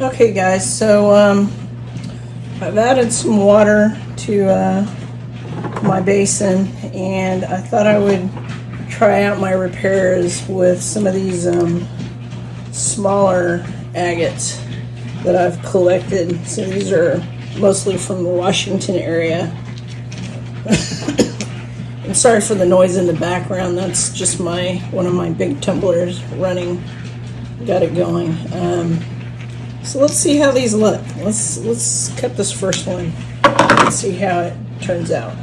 Okay guys, so I've added some water to my basin, and I thought I would try out my repairs with some of these smaller agates that I've collected. So these are mostly from the Washington area. I'm sorry for the noise in the background. That's just one of my big tumblers running. Got it going. So let's see how these look. Let's cut this first one and see how it turns out.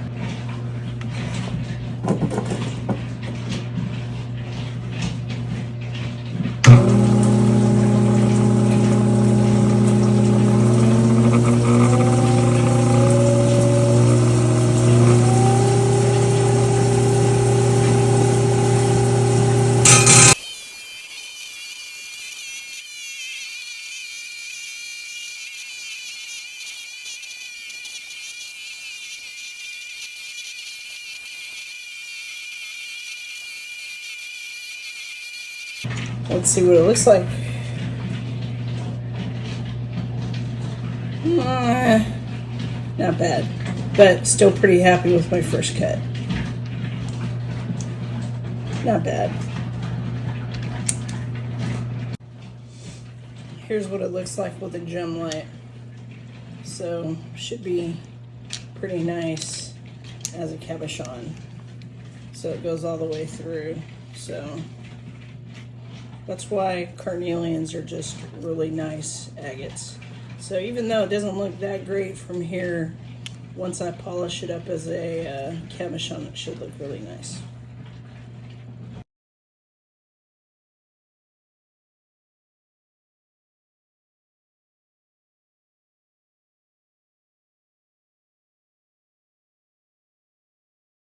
Let's see what it looks like. Not bad, but still pretty happy with my first cut. Not bad. Here's what it looks like with a gem light. So should be pretty nice as a cabochon. So it goes all the way through. So that's why carnelians are just really nice agates. So even though it doesn't look that great from here, once I polish it up as a cabochon, it should look really nice.